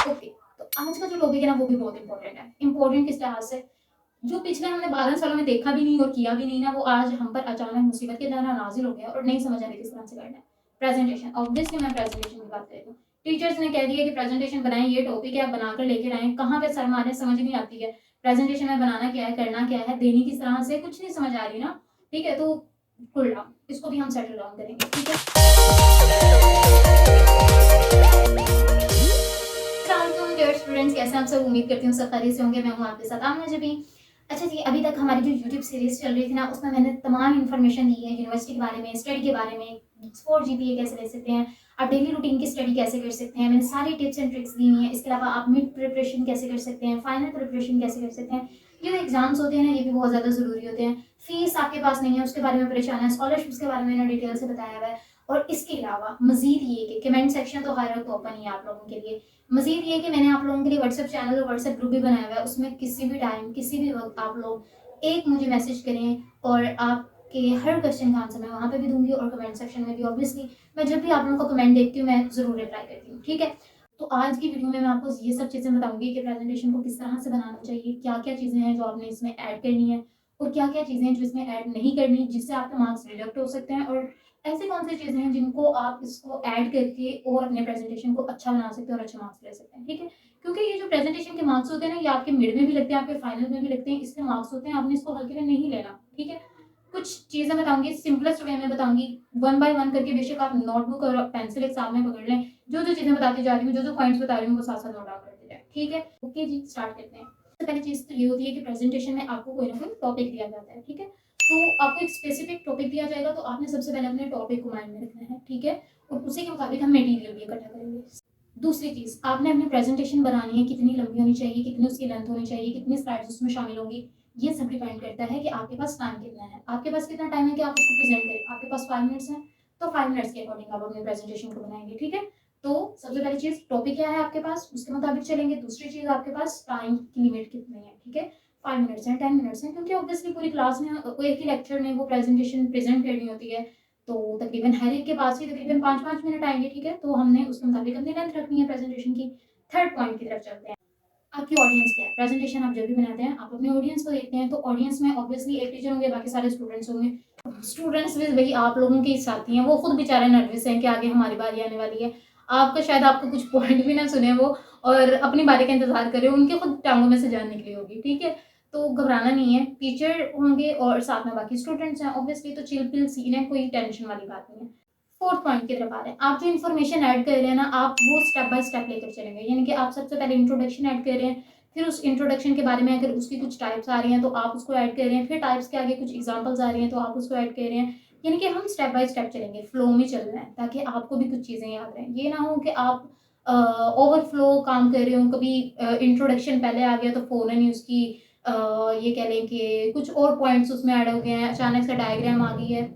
Okay, तो आज का जो टॉपिक है ना वो भी बहुत इंपॉर्टेंट है। इंपॉर्टेंट किस लिहाज से, जो पिछले हमने 12 सालों में देखा भी नहीं और किया भी नहीं ना, वो आज हम पर अचानक मुसीबत की तरह नाजिल हो गया और नहीं समझ आ रही किस तरह से करना है। प्रेजेंटेशन, ऑब्वियसली मैं प्रेजेंटेशन की बात कर रही हूँ। टीचर्स ने कह दिया कि प्रेजेंटेशन बनाएं, ये टॉपिक है, आप बनाकर लेकर आए। कहाँ पे सर मारे समझ नहीं आती है। प्रेजेंटेशन में बनाना क्या है, करना क्या है, देनी किस तरह से, कुछ नहीं समझ आ रही ना। ठीक है, तो कूल डाउन, इसको भी हम सेटल डाउन करेंगे। ठीक है, डियर स्टूडेंट्स, कैसे आप सब? उम्मीद करती हूँ सब खैरियत से होंगे। मैं हूँ आपके साथ आमना जबी। अच्छा जी, अभी तक हमारी जो यूट्यूब सीरीज चल रही थी ना, उसमें मैंने तमाम इन्फॉर्मेशन दी है यूनिवर्सिटी के बारे में, स्टडी के बारे में, स्कोर जीपीए कैसे ले सकते हैं, आप डेली रूटीन की स्टडी कैसे कर सकते हैं। मैंने सारी टिप्स एंड ट्रिक्स दी हुई हैं। इसके अलावा आप मिड प्रिपरेशन कैसे कर सकते हैं, फाइनल प्रिपरेशन कैसे कर सकते हैं। ये जो एग्जाम्स होते हैं ना, ये भी बहुत ज़्यादा ज़रूरी होते हैं। फीस आपके पास नहीं है, उसके बारे में परेशान है। स्कॉलरशिप्स के बारे में मैंने डिटेल से बताया हुआ है। और इसके अलावा मजीद ये कि कमेंट सेक्शन तो हर वक्त ओपन ही है आप लोगों के लिए। मजीद ये कि मैंने आप लोगों के लिए व्हाट्सएप चैनल और व्हाट्सएप ग्रुप भी बनाया हुआ है। उसमें किसी भी टाइम, किसी भी वक्त आप लोग एक मुझे मैसेज करें और आपके हर क्वेश्चन का आंसर मैं वहाँ पे भी दूंगी और कमेंट सेक्शन में भी। ऑब्वियसली मैं जब भी आप लोगों को कमेंट देखती हूँ मैं ज़रूर रिप्लाई करती हूँ। ठीक है, तो आज की वीडियो में मैं आपको ये सब चीज़ें बताऊंगी कि प्रेजेंटेशन को किस तरह से बनाना चाहिए, क्या क्या चीज़ें हैं जो आपने इसमें ऐड करनी है और क्या क्या चीज़ें हैं जो इसमें ऐड नहीं करनी, जिससे आपके मार्क्स रिडक्ट हो सकते हैं, और ऐसी कौन सी चीज़ें हैं जिनको आप इसको ऐड करके और अपने प्रेजेंटेशन को अच्छा बना सकते हैं और अच्छे मार्क्स ले सकते हैं। ठीक है, क्योंकि ये जो प्रेजेंटेशन के मार्क्स होते हैं ना, ये आपके मिड में भी लगते हैं, आपके फाइनल में भी लगते हैं, इसके मार्क्स होते हैं। आपने इसको हल्के में नहीं लेना। ठीक है, कुछ चीज़ें बताऊंगी, सिंपलेस्ट वे में बताऊंगी, वन बाय वन करके। बेशक आप नोटबुक और पेंसिल एक साथ में पकड़ लें, जो जो चीज़ें बताती जा रही हूँ, जो जो पॉइंट्स बता रही हूँ, वो साथ साथ नोट डाउन करते जाए। ठीक है, ओके जी, स्टार्ट करते हैं। सबसे पहली चीज़ तो ये होती है कि प्रेजेंटेशन में आपको कोई ना कोई टॉपिक दिया जाता है। ठीक है, तो आपको एक स्पेसिफिक टॉपिक दिया जाएगा, तो आपने सबसे पहले अपने टॉपिक को माइंड में रखना है। ठीक है, और उसी के मुताबिक हम मटेरियल भी इकट्ठा करेंगे। दूसरी चीज़, आपने अपनी प्रेजेंटेशन बनानी है, कितनी लंबी होनी चाहिए, कितनी उसकी लेंथ होनी चाहिए, कितनी स्लाइड्स उसमें शामिल होंगी, ये सब डिपेंड करता है कि आपके पास टाइम कितना है। आपके पास कितना टाइम है कि आप उसको प्रेजेंट करें। आपके पास 5 मिनट्स हैं, तो 5 मिनट्स के अकॉर्डिंग आप अपनी प्रेजेंटेशन को बनाएंगे। ठीक है, तो सबसे पहली चीज़ टॉपिक क्या है आपके पास, उसके मुताबिक चलेंगे। दूसरी चीज़, आपके पास टाइम की लिमिट कितनी है। ठीक है, 5 मिनट्स हैं, 10 मिनट्स हैं, क्योंकि ऑब्वियसली पूरी क्लास में एक ही लेक्चर में वो प्रेजेंटेशन प्रेजेंट करनी होती है, तो तकरीबन हर एक के पास ही तकरीबन 5-5 मिनट आएंगे। ठीक है, तो हमने उसके मुताबिक अपनी लेंथ रखनी है प्रेजेंटेशन की। थर्ड पॉइंट की तरफ चलते हैं। आपकी ऑडियंस क्या है। प्रेजेंटेशन आप जब भी बनाते हैं, आप अपने ऑडियंस को देखते हैं, तो ऑडियंस में ऑब्वियसली एक टीचर होंगे, बाकी सारे स्टूडेंट्स होंगे। स्टूडेंट्स भी वही आप लोगों के साथी हैं, वो खुद बेचारे नर्वस हैं कि आगे हमारी बारी आने वाली है। आपका शायद आपको कुछ पॉइंट भी ना सुने वो, और अपनी बारी का इंतजार करें, उनके खुद टांगों में से जान निकली होगी। ठीक है, तो घबराना नहीं है। टीचर होंगे और साथ में बाकी स्टूडेंट्स हैं, ऑब्वियसली तो चिल पिल सीन है, कोई टेंशन वाली बात नहीं है। फोर्थ पॉइंट की तरफ आ रहे हैं। आप जो इन्फॉर्मेशन ऐड कर रहे हैं ना, आप वो स्टेप बाय स्टेप लेकर चलेंगे। यानी कि आप सबसे पहले इंट्रोडक्शन ऐड कर रहे हैं, फिर उस इंट्रोडक्शन के बारे में अगर उसकी कुछ टाइप्स आ रही हैं तो आप उसको ऐड कर रहे हैं, फिर टाइप्स के आगे कुछ एग्जांपल्स आ रही हैं तो आप उसको ऐड कर रहे हैं। यानी कि हम स्टेप बाय स्टेप चलेंगे, फ्लो में चलना है, ताकि आपको भी कुछ चीज़ें याद रहें। ये ना हो कि आप ओवरफ्लो काम कर रहे हो, कभी इंट्रोडक्शन पहले आ गया तो फ़ौरन ही उसकी ये कह लें कि कुछ और पॉइंट्स उसमें ऐड हो गए हैं, अचानक से डायग्राम आ गई है।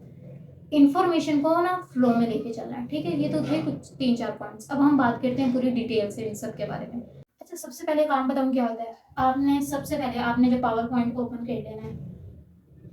इन्फॉर्मेशन को ना फ्लो में लेके चलना है। ठीक है, ये तो थे कुछ 3-4 पॉइंट्स। अब हम बात करते हैं पूरी डिटेल से इन सब के बारे में। अच्छा, सबसे पहले काम बताऊँ क्या होता है। आपने सबसे पहले आपने जो पावर पॉइंट को ओपन कर लेना है।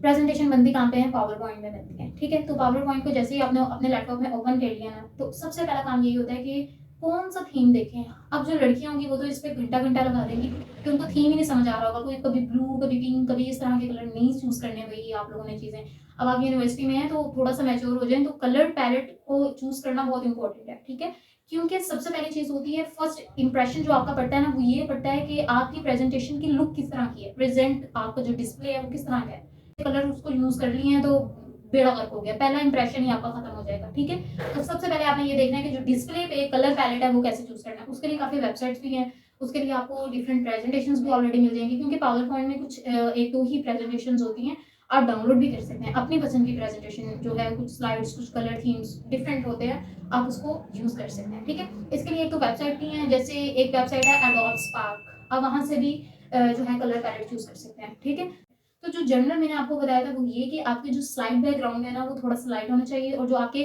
प्रेजेंटेशन बनती कहाँ पे है, पावर पॉइंट में बनती है। ठीक है, तो पावर पॉइंट को जैसे ही आपने अपने लैपटॉप में ओपन कर लिया ना, तो सबसे पहला काम यही होता है कि कौन सा थीम देखें। अब जो लड़कियां होंगी वो तो इस पर घंटा घंटा लगा देंगी कि उनको थीम ही नहीं समझ आ रहा होगा। कोई कभी ब्लू, कभी पिंक, कभी इस तरह के कलर नहीं चूज करने भाई आप लोगों ने चीजें। अब आप यूनिवर्सिटी में हैं तो थोड़ा सा मैच्योर हो जाए, तो कलर पैलेट को चूज करना बहुत इंपॉर्टेंट है। ठीक है, क्योंकि सबसे पहली चीज होती है, फर्स्ट इंप्रेशन जो आपका पड़ता है ना, वो ये पड़ता है कि आपकी प्रेजेंटेशन की लुक किस तरह की है, प्रेजेंट आपका जो डिस्प्ले है वो किस तरह का है। कलर उसको यूज कर लिए हैं तो बेड़ा गर्क हो गया, पहला इंप्रेशन ही आपका खत्म हो जाएगा। ठीक है, तो सबसे पहले आपने ये देखना है कि जो डिस्प्ले पे कलर पैलेट है वो कैसे चूज करना है। उसके लिए काफी वेबसाइट्स भी हैं, उसके लिए आपको डिफरेंट प्रेजेंटेशंस भी ऑलरेडी मिल जाएंगी, क्योंकि पावर पॉइंट में कुछ एक दो ही प्रेजेंटेशंस होती हैं। आप डाउनलोड भी कर सकते हैं अपनी पसंद की प्रेजेंटेशन जो है, कुछ स्लाइड्स, कुछ कलर थीम्स डिफरेंट होते हैं, आप उसको यूज कर सकते हैं। ठीक है, इसके लिए एक तो वेबसाइट भी है, जैसे एक वेबसाइट है एडोब स्पार्क, आप वहां से भी जो है कलर पैलेट यूज कर सकते हैं। ठीक है, तो जो जनरल मैंने आपको बताया था वो ये कि आपके जो स्लाइड बैकग्राउंड है ना, वो थोड़ा सा लाइट होना चाहिए, और जो आपके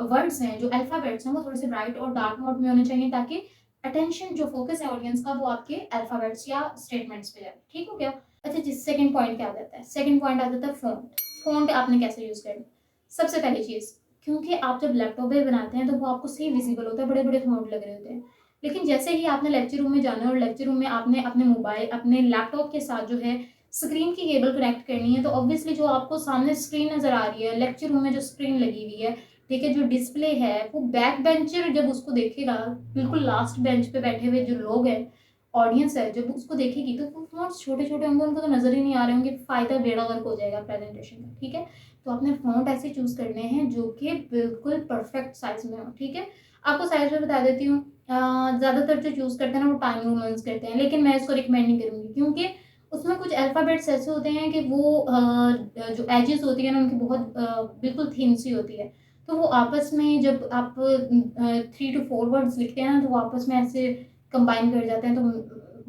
वर्ड्स हैं, जो अल्फाबेट्स हैं, वो थोड़े से ब्राइट और डार्क मोड में होने चाहिए, ताकि अटेंशन जो फोकस है ऑडियंस का वो आपके अल्फाबेट्स या स्टेटमेंट्स पे जाए। ठीक हो गया। अच्छा जी, सेकंड पॉइंट क्या आ जाता है। सेकंड पॉइंट आ जाता है फॉन्ट। फॉन्ट आपने कैसे यूज करना। सबसे पहली चीज, क्योंकि आप जब लैपटॉप पे बनाते हैं तो वो आपको सही विजिबल होता है, बड़े बड़े फॉन्ट लग रहे होते हैं, लेकिन जैसे ही आपने लेक्चर रूम में जाना है और लेक्चर रूम में आपने अपने मोबाइल अपने लैपटॉप के साथ जो है स्क्रीन की केबल कनेक्ट करनी है, तो ऑब्वियसली जो आपको सामने स्क्रीन नज़र आ रही है, लेक्चर रूम में जो स्क्रीन लगी हुई है, ठीक है, जो डिस्प्ले है, वो बैक बेंचर जब उसको देखेगा, बिल्कुल लास्ट बेंच पे बैठे हुए जो लोग हैं, ऑडियंस है, जब उसको देखेगी तो वो फ़ॉन्ट्स छोटे-छोटे होंगे, उनको तो नज़र ही नहीं आ रहे होंगे, फ़ायदा बेड़ा गर्क हो जाएगा प्रेज़ेंटेशन का, ठीक है? तो आपने फ़ॉन्ट ऐसे चूज़ करने हैं जो कि बिल्कुल परफेक्ट साइज़ में हो, ठीक है? आपको साइज़ में बता देती हूँ, ज़्यादातर जो चूज़ करते हैं ना वो टाइम न्यूमन्स करते हैं, लेकिन मैं इसको रिकमेंड नहीं करूँगी, क्योंकि उसमें कुछ अल्फ़ाबेट्स ऐसे होते हैं कि वो जो एजेस होती है ना उनकी बहुत बिल्कुल थिन सी होती है। तो वो आपस में जब आप 3 टू 4 वर्ड्स लिखते हैं ना, तो वो आपस में ऐसे कंबाइन कर जाते हैं, तो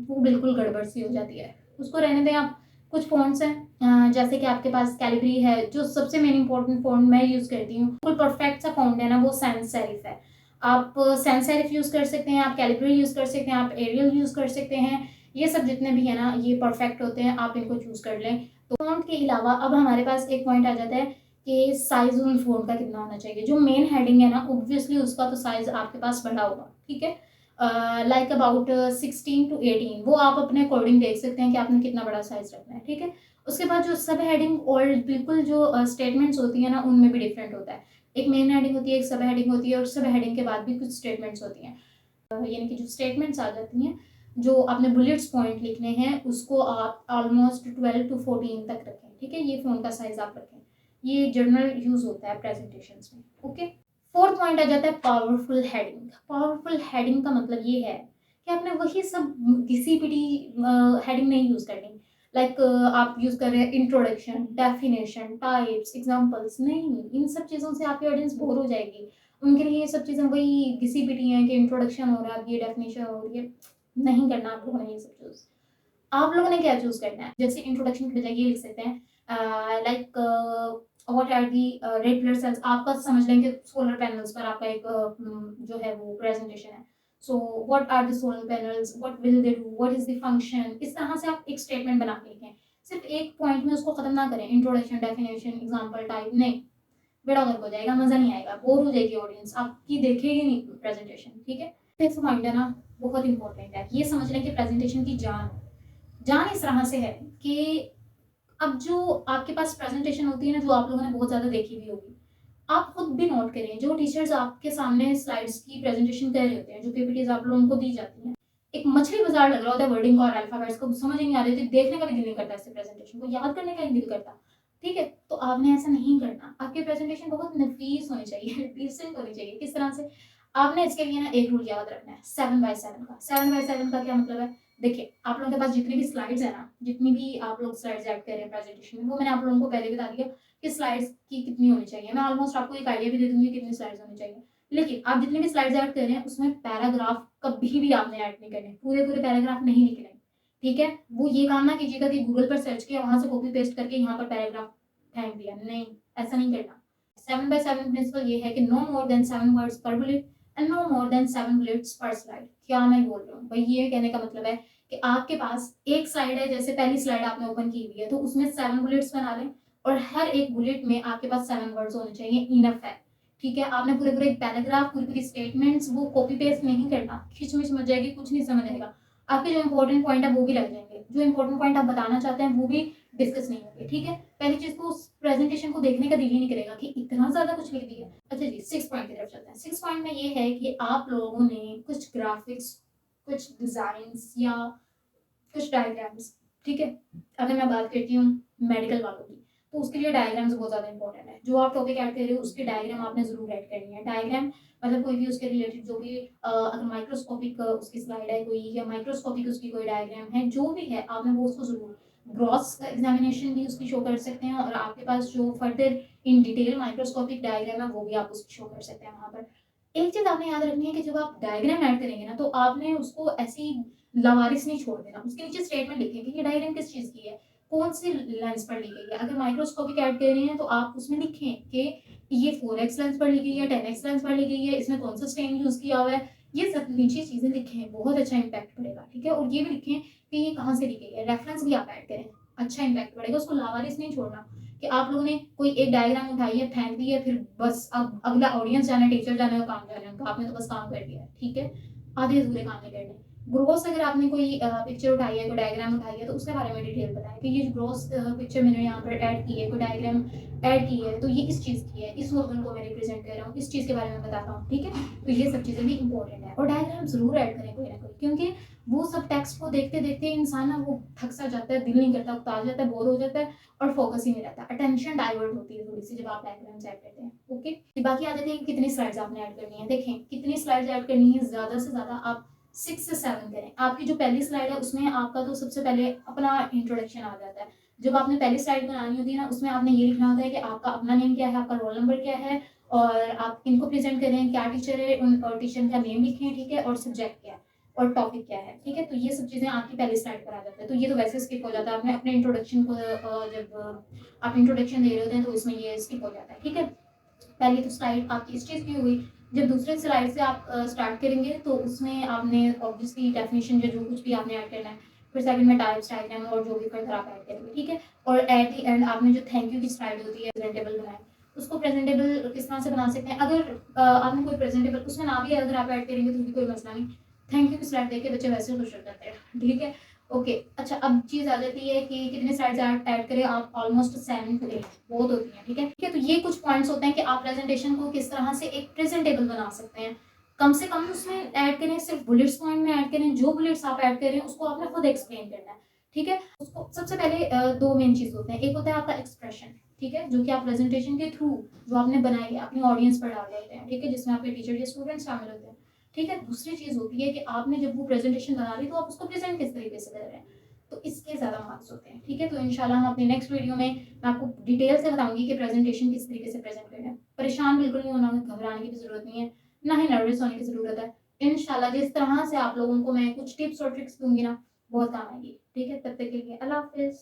वो बिल्कुल गड़बड़ सी हो जाती है। उसको रहने दें आप। कुछ फ़ॉन्ट्स हैं, जैसे कि आपके पास कैलिबरी है, जो सबसे मेन इम्पोर्टेंट फ़ॉन्ट मैं यूज़ करती हूँ, बिल्कुल परफेक्ट सा फ़ॉन्ट है ना, वो सैंस सेरिफ है। आप सैंस सेरिफ यूज़ कर सकते हैं, आप कैलिबरी यूज़ कर सकते हैं, आप एरियल यूज़ कर सकते हैं। ये सब जितने भी हैं ना, ये परफेक्ट होते हैं, आप इनको चूज़ कर लें। तो फ़ॉन्ट के अलावा अब हमारे पास एक पॉइंट आ जाता है कि साइज़ उन फ़ॉन्ट का कितना होना चाहिए। जो मेन हेडिंग है ना, ऑब्वियसली उसका तो साइज़ आपके पास बड़ा होगा, ठीक है? लाइक अबाउट 16 टू 18, वो आप अपने अकॉर्डिंग देख सकते हैं कि आपने कितना बड़ा साइज़ रखना है, ठीक है? उसके बाद जो सब हेडिंग और बिल्कुल जो स्टेटमेंट्स होती हैं ना, उनमें भी डिफरेंट होता है। एक मेन हेडिंग होती है, एक सब हेडिंग होती है, और सब हेडिंग के बाद भी कुछ स्टेटमेंट्स होती हैं। यानी कि जो स्टेटमेंट्स आ जाती हैं, जो आपने बुलेट्स पॉइंट लिखने हैं, उसको आप ऑलमोस्ट 12 टू 14 तक रखें, ठीक है? ये फ़ॉन्ट का साइज़ आप रखें। ये जनरल यूज़ होता है प्रेज़ेंटेशंस में, ओके? फोर्थ पॉइंट आ जाता है पावरफुल हेडिंग। पावरफुल हेडिंग का मतलब ये है कि आपने वही सब घिसी-पिटी हेडिंग नहीं यूज़ करनी। लाइक आप यूज़ कर रहे हैं इंट्रोडक्शन, डेफिनेशन, टाइप्स, एग्ज़ाम्पल्स, नहीं, इन सब चीज़ों से आपकी ऑडियंस बोर हो जाएगी। उनके लिए ये सब चीज़ें वही घिसी-पिटी हैं कि इंट्रोडक्शन हो रहा है, अब ये डेफिनेशन हो रही है। नहीं करना आप लोगों ने ये सब चूज़। आप लोगों ने क्या चूज़ करना है? जैसे इंट्रोडक्शन के बजाय ये लिख सकते हैं, like what are the red blood cells, आपका समझ लें कि सोलर पैनल्स पर आपका एक जो है वो प्रेजेंटेशन है। So what are the solar panels, what will they do, what is the function, इस तरह से आप एक स्टेटमेंट बना के लिखें। सिर्फ एक पॉइंट में उसको खत्म ना करें, इंट्रोडक्शन, डेफिनेशन, एग्जांपल, टाइप, नहीं, बेड़ा गर्क हो जाएगा, मज़ा नहीं आएगा, बोर हो जाएगी ऑडियंस, आपकी देखेगी नहीं प्रेजेंटेशन, ठीक है? फिफ्थ पॉइंट है ना, बहुत इंपॉर्टेंट है, ये समझ लें कि प्रेजेंटेशन की जान है। जान इस तरह से है कि अब जो आपके पास प्रेजेंटेशन होती है ना, जो आप लोगों ने बहुत ज़्यादा देखी हुई होगी, आप खुद भी नोट करें, जो टीचर्स आपके सामने स्लाइड्स की प्रेजेंटेशन कर रहे होते हैं, जो पीपीटीज आप लोगों को दी जाती हैं, एक मछली बाजार लग रहा होता है वर्डिंग और अल्फाबेट्स को, समझ ही नहीं आ रही थी, देखने का भी दिल नहीं करता, इससे प्रेजेंटेशन को याद करने का ही दिल करता, ठीक है? तो आपने ऐसा नहीं करना, आपकी प्रेजेंटेशन बहुत नफीस होनी चाहिए, डिसेंट होनी चाहिए। किस तरह से? आपने इसके लिए ना एक रूल याद रखना है, 7/7 का। 7/7 का क्या मतलब है? देखिए, आप लोगों के पास जितनी भी स्लाइड्स है ना, जितनी भी आप लोग स्लाइड्स ऐड कर रहे हैं प्रेजेंटेशन में, वो मैंने आप लोगों को पहले बता दिया कि स्लाइड्स की कितनी होनी चाहिए। मैं ऑलमोस्ट आपको एक आइडिया भी दे दूंगी कितनी स्लाइड्स होनी चाहिए। लेकिन आप जितनी भी स्लाइड्स ऐड कर रहे हैं, उसमें पैराग्राफ कभी भी आपने ऐड नहीं करने, पूरे पूरे पैराग्राफ नहीं लिखने, ठीक है? वो ये काम ना कीजिएगा कि गूगल पर सर्च किया, वहां से कॉपी पेस्ट करके यहाँ पर पैराग्राफ फेंक दिया, नहीं, ऐसा नहीं करना। 7/7 प्रिंसिपल ये है कि no more than 7 words per bullet and no more than 7 bullets per slide. क्या मैं बोल रहा हूँ भाई? ये कहने का मतलब है कि आपके पास एक स्लाइड है, जैसे पहली स्लाइड आपने ओपन की हुई है, तो उसमें 7 बुलेट्स बना लें, और हर एक बुलेट में आपके पास 7 वर्ड्स होने चाहिए, इनफ है, ठीक है? आपने पूरे पूरे पैराग्राफ, पूरी पूरी स्टेटमेंट्स वो कॉपी पेस्ट नहीं करना, खिचमिच मच जाएगी, कुछ नहीं समझ आएगा, आपके जो इंपॉर्टेंट पॉइंट है वो भी लग जाएंगे, जो इंपॉर्टेंट पॉइंट आप बताना चाहते हैं वो भी डिस्कस नहीं होंगे, ठीक है? पहली चीज को उस प्रेजेंटेशन को देखने का दिल ही नहीं करेगा कि इतना ज्यादा कुछ लिख दिया। अच्छा जी, 6 पॉइंट की तरफ चलते हैं। 6 पॉइंट में ये है कि आप लोगों ने कुछ ग्राफिक्स, कुछ डिजाइन या कुछ डायग्राम्स, ठीक है? अगर मैं बात करती हूँ मेडिकल वालों की, तो उसके लिए डायग्राम्स बहुत ज़्यादा इंपॉर्टेंट है। जो आप टॉपिक ऐड कर रहे हो उसके डायग्राम आपने ज़रूर ऐड करनी है। डायग्राम मतलब कोई भी उसके रिलेटेड जो भी अगर माइक्रोस्कोपिक उसकी स्लाइड है कोई, या माइक्रोस्कोपिक उसकी कोई डायग्राम है, जो भी है आपने वो उसको ज़रूर, ग्रॉस एग्जामिनेशन भी उसकी शो कर सकते हैं, और आपके पास जो further in detail microscopic diagram है वो भी आप उसकी शो कर सकते हैं वहाँ पर। एक चीज़ आपने याद रखनी है कि जब आप डायग्राम ऐड करेंगे ना, तो आपने उसको ऐसी लावारिस नहीं छोड़ देना। उसके नीचे स्टेटमेंट लिखें कि ये डायग्राम किस चीज़ की है, कौन सी लेंस पर ली गई है। अगर माइक्रोस्कोपिक ऐड कर रहे हैं तो आप उसमें लिखें कि ये 4x लेंस पर ली गई है, 10x लेंस पर ली गई है, इसमें कौन सा स्टेन यूज़ किया हुआ है। ये सब नीचे चीज़ें लिखें, बहुत अच्छा इम्पैक्ट पड़ेगा, ठीक है? और ये भी लिखें कि ये कहाँ से ली गई है, रेफरेंस भी आप ऐड करें, अच्छा इम्पैक्ट पड़ेगा। उसको लावारिस नहीं छोड़ना कि आप लोगों ने कोई एक डायग्राम उठाई है, फेंक दी है, फिर बस अब अगला ऑडियंस जाने, टीचर जाने का काम जाने उनका, आपने तो बस काम कर दिया है, ठीक है? आधे अधूरे काम नहीं करने। ग्रॉस अगर आपने कोई पिक्चर उठाई है, कोई डायग्राम उठाई है, तो उसके बारे में डिटेल बताएं कि ये जो ग्रॉस पिक्चर मैंने यहाँ पर ऐड की है, कोई डायग्राम ऐड की है, तो ये इस चीज़ की है, इस ऑर्गन को मैं रिप्रेजेंट कर रहा हूँ, इस चीज़ के बारे में बता रहा हूँ, ठीक है। तो ये सब चीज़ें भी इंपॉर्टेंट है, और डायग्राम जरूर ऐड करें कोई ना कोई, क्योंकि वो सब टेक्स्ट को देखते देखते इंसान ना वो थक सा जाता है, दिल नहीं करता, उतार जाता है, बोर हो जाता है, और फोकस ही नहीं रहता, अटेंशन डाइवर्ट होती है थोड़ी सी जब आप डायग्राम्स ऐड करते हैं। ओके, बाकी आ जाते हैं कि कितनी स्लाइड्स आपने ऐड करनी है। देखें, कितनी स्लाइड्स ऐड करनी है, ज़्यादा से ज़्यादा आप 6 से 7 करें। आपकी जो पहली स्लाइड है उसमें आपका तो सबसे पहले अपना इंट्रोडक्शन आ जाता है। जब आपने पहली स्लाइड बनानी होती है ना, उसमें आपने ये लिखना होता है कि आपका अपना नेम क्या है, आपका रोल नंबर क्या है, और आप इनको प्रेजेंट करें, क्या टीचर है, उन और टीचर का नेम लिखें, ठीक है, और सब्जेक्ट क्या है, और टॉपिक क्या है, ठीक है। तो ये सब चीज़ें आपकी पहली स्लाइड पर आ जाती है। तो ये तो वैसे स्किप हो जाता है, आपने अपने इंट्रोडक्शन को जब आप इंट्रोडक्शन दे रहे होते हैं तो इसमें ये स्किप हो जाता है, ठीक है। पहली तो स्लाइड आपकी इस चीज़ की हुई। जब दूसरे स्लाइड से आप स्टार्ट करेंगे तो उसमें आपने ऑब्वियसली डेफिनेशन जो कुछ भी आपने ऐड करना है, फिर सेकंड में टाइप्स, डायग्राम और जो भी फर्दर आप ऐड करेंगे, ठीक है। और एट द एंड आपने जो थैंक यू की स्लाइड होती है, प्रेजेंटेबल बनाए, उसको प्रेजेंटेबल किस तरह से बना सकते हैं। अगर आपने कोई प्रेजेंटेबल उसमें ना भी अगर आप ऐड करेंगे तो भी कोई मसला नहीं, थैंक यू की स्लाइड देख के बच्चे वैसे खुश हो जाते हैं, ठीक है। ओके, अच्छा, अब चीज़ आ जाती है कि कितने स्लाइड्स ऐड करें आप, ऑलमोस्ट 7 to 8 बहुत होती हैं, ठीक है। ठीक है, तो ये कुछ पॉइंट्स होते हैं कि आप प्रेजेंटेशन को किस तरह से एक प्रेजेंटेबल बना सकते हैं। कम से कम उसमें ऐड करें, सिर्फ बुलेट्स पॉइंट में ऐड करें, जो बुलेट्स आप ऐड करें उसको आपने खुद एक्सप्लेन करना है, ठीक है। उसको सबसे पहले दो मेन चीज़ होते हैं, एक होता है आपका एक्सप्रेशन, ठीक है, जो कि आप प्रेजेंटेशन के थ्रू जो आपने बनाई है अपनी ऑडियंस पर डाल देते हैं, ठीक है, जिसमें आपके टीचर या स्टूडेंट्स शामिल होते हैं, ठीक है। दूसरी चीज़ होती है कि आपने जब वो प्रेजेंटेशन बना ली तो आप उसको प्रेजेंट किस तरीके से कर रहे हैं, तो इसके ज़्यादा मार्क्स होते हैं, ठीक है। तो इंशाल्लाह हम अपनी नेक्स्ट वीडियो में मैं आपको डिटेल से बताऊंगी कि प्रेजेंटेशन किस तरीके से प्रेजेंट करना है। परेशान बिल्कुल नहीं होना, घबराने की भी ज़रूरत नहीं है, ना ही नर्वस होने की ज़रूरत है। इंशाल्लाह जिस तरह से आप लोगों को मैं कुछ टिप्स और ट्रिक्स दूंगी ना, बहुत काम आएगी, ठीक है। तब तक के लिए अल्लाह हाफिज़।